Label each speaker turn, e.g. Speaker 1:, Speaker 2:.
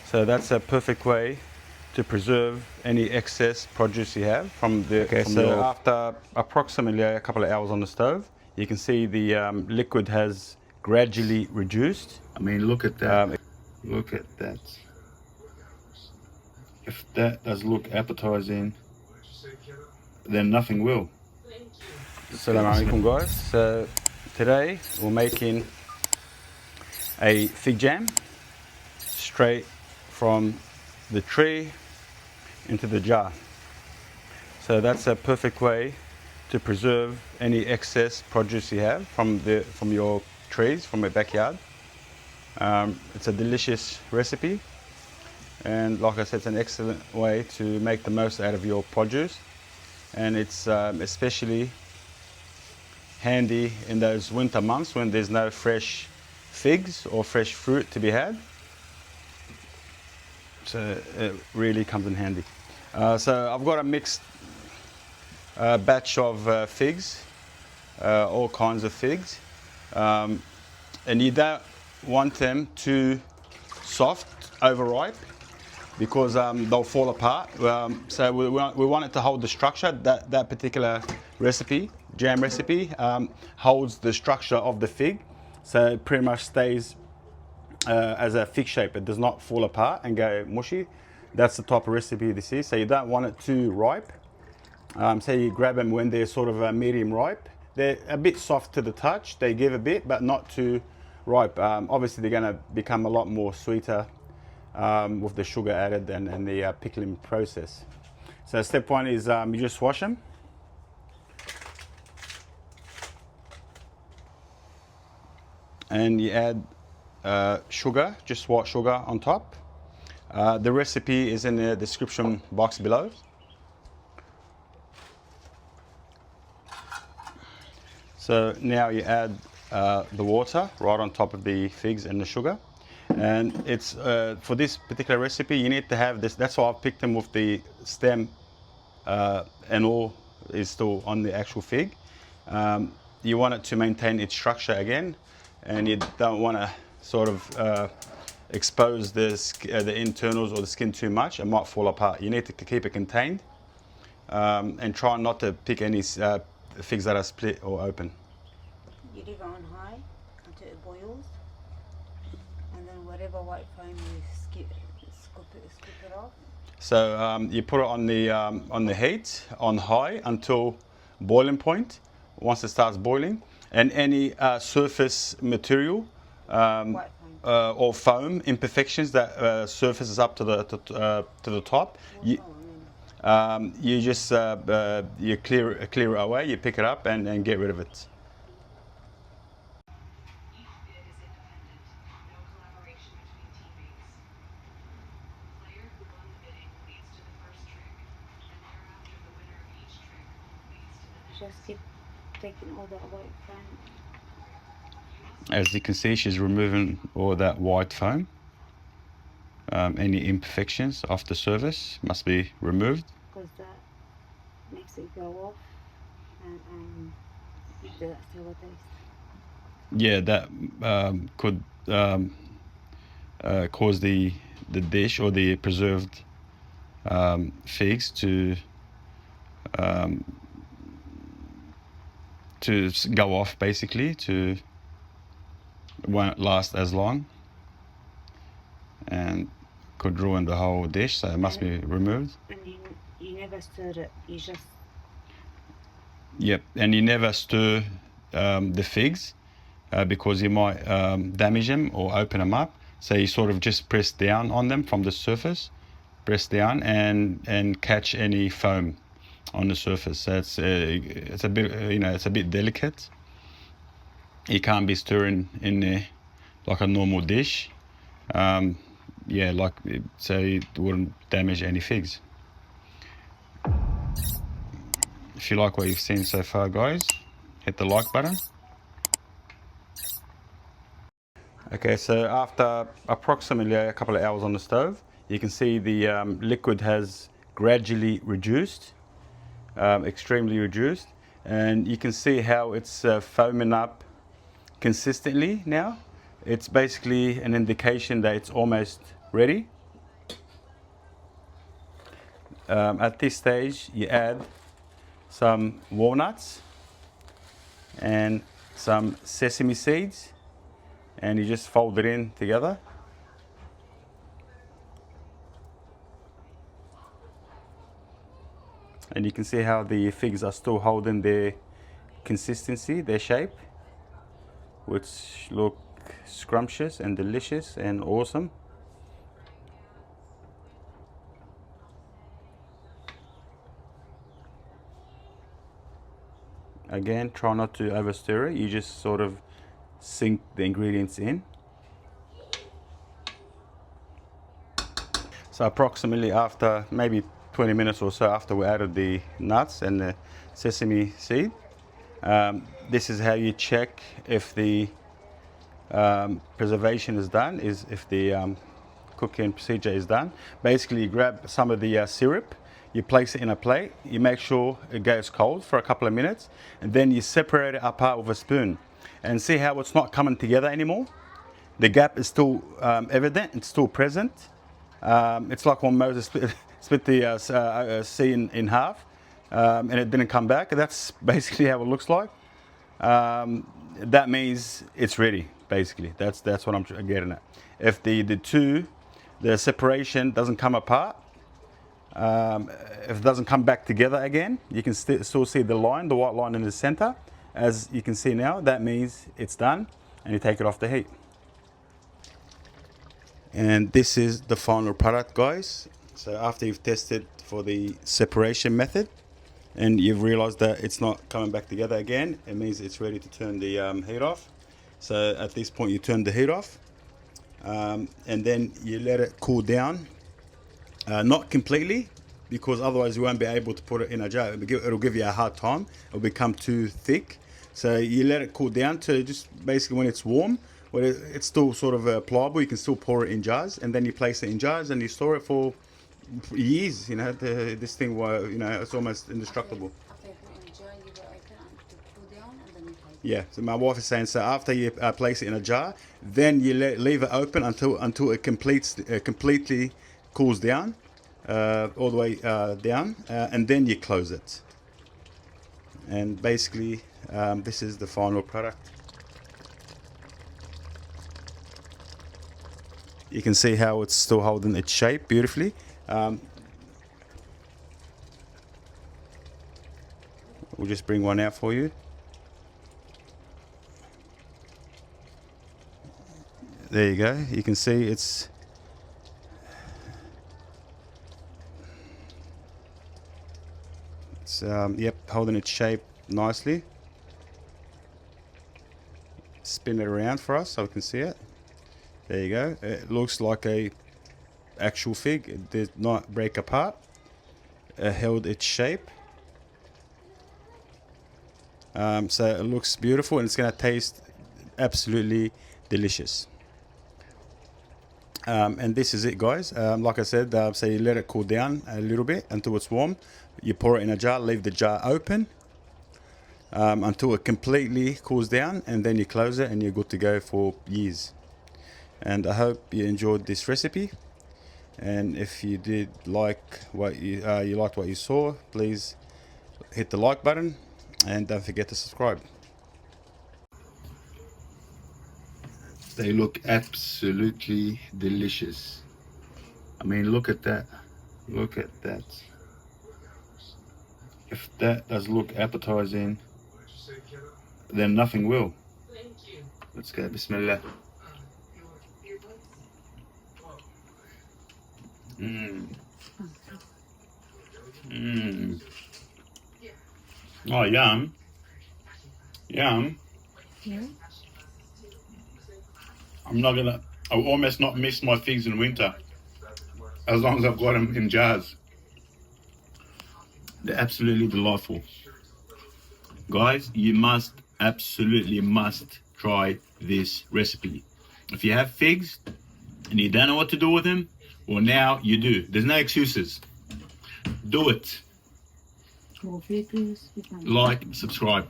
Speaker 1: So that's a perfect way to preserve any excess produce you have from the. Okay, so after approximately a couple of hours on the stove, you can see the liquid has gradually reduced.
Speaker 2: I mean, look at that. Look at that. If that does look appetizing, then nothing will.
Speaker 1: Assalamu alaikum, guys. So today we're making a fig jam straight from the tree into the jar. So that's a perfect way to preserve any excess produce you have from your trees, from your backyard. It's a delicious recipe, and like I said, it's an excellent way to make the most out of your produce, and it's especially handy in those winter months when there's no fresh figs or fresh fruit to be had. So it really comes in handy. So I've got a mixed batch of figs, all kinds of figs, and you don't want them too soft, overripe, because they'll fall apart. So we want it to hold the structure. That particular recipe, jam recipe, holds the structure of the fig, so it pretty much stays as a fig shape. It does not fall apart and go mushy. That's the type of recipe this is. So you don't want it too ripe. So you grab them when they're sort of medium ripe. They're a bit soft to the touch. They give a bit, but not too ripe. Obviously they're going to become a lot more sweeter with the sugar added and the pickling process. So step one is you just wash them. And you add sugar, just white sugar on top. The recipe is in the description box below. So now you add the water right on top of the figs and the sugar. And it's for this particular recipe, you need to have this. That's why I've picked them with the stem and all is still on the actual fig. You want it to maintain its structure again, and you don't want to sort of expose the internals or the skin too much. It might fall apart. You need to keep it contained and try not to pick any figs that are split or open.
Speaker 3: You leave it on high until it boils, and then whatever white foam you scoop it off.
Speaker 1: So you put it on the heat on high until boiling point. Once it starts boiling, and any surface material or foam imperfections that surfaces up to the top, you just you clear it away. You pick it up and get rid of it.
Speaker 3: Just keep taking all that white foam.
Speaker 1: As you can see, she's removing all that white foam. Any imperfections off the surface must be removed.
Speaker 3: Because that makes it go off and gives it that sour taste.
Speaker 1: Yeah, that could cause the dish or the preserved figs to go off, basically, won't last as long and could ruin the whole dish, so it must be removed.
Speaker 3: And you never stir it, you just...
Speaker 1: Yep, and you never stir the figs because you might damage them or open them up. So you sort of just press down on them from the surface, press down and catch any foam on the surface. So it's a bit, it's a bit delicate. You can't be stirring in there like a normal dish. Yeah, so it wouldn't damage any figs. If you like what you've seen so far, guys, hit the like button. Okay, so after approximately a couple of hours on the stove, you can see the liquid has gradually reduced, extremely reduced, and you can see how it's foaming up consistently now. It's basically an indication that it's almost ready. At this stage, you add some walnuts and some sesame seeds, and you just fold it in together. And you can see how the figs are still holding their consistency, their shape, which look scrumptious and delicious and awesome. Again, try not to over stir it, you just sort of sink the ingredients in. So approximately after maybe 20 minutes or so after we added the nuts and the sesame seed, this is how you check if the preservation is done, if the cooking procedure is done. Basically, you grab some of the syrup, you place it in a plate, you make sure it goes cold for a couple of minutes, and then you separate it apart with a spoon. And see how it's not coming together anymore? The gap is still evident, it's still present. It's like when Moses split the sea in half, and it didn't come back. That's basically how it looks like. That means it's ready, basically. That's what I'm getting at. If the separation doesn't come apart, if it doesn't come back together again, you can still see the line, the white line in the center. As you can see now, that means it's done, and you take it off the heat. And this is the final product, guys. So after you've tested for the separation method and you've realized that it's not coming back together again, it means it's ready to turn the heat off. So at this point you turn the heat off, and then you let it cool down, not completely, because otherwise you won't be able to put it in a jar. It'll give you a hard time, it'll become too thick. So you let it cool down to just basically when it's warm, when it's still sort of pliable, you can still pour it in jars, and then you place it in jars and you store it for years. You know, this thing, you know, it's almost indestructible. Yeah, so my wife is saying, so after you place it in a jar, then you leave it open until it completely cools down, all the way down, and then you close it. And basically, this is the final product. You can see how it's still holding its shape beautifully. We'll just bring one out for you. There you go. You can see it's yep, holding its shape nicely. Spin it around for us so we can see it. There you go. It looks like a actual fig. It did not break apart. It held its shape. So it looks beautiful, and it's going to taste absolutely delicious. And this is it, guys. Like I said, so you let it cool down a little bit until it's warm. You pour it in a jar, leave the jar open until it completely cools down, and then you close it and you're good to go for years. And I hope you enjoyed this recipe, and if you did like what you liked what you saw, please hit the like button and don't forget to subscribe.
Speaker 2: They look absolutely delicious. I mean, look at that. Look at that. If that does look appetizing, then nothing will. Let's go. Bismillah. Oh, yum. Yum. I'll almost not miss my figs in winter, as long as I've got them in jars. They're absolutely delightful. Guys, you absolutely must try this recipe. If you have figs and you don't know what to do with them, well, now you do. There's no excuses. Do it. Like, subscribe.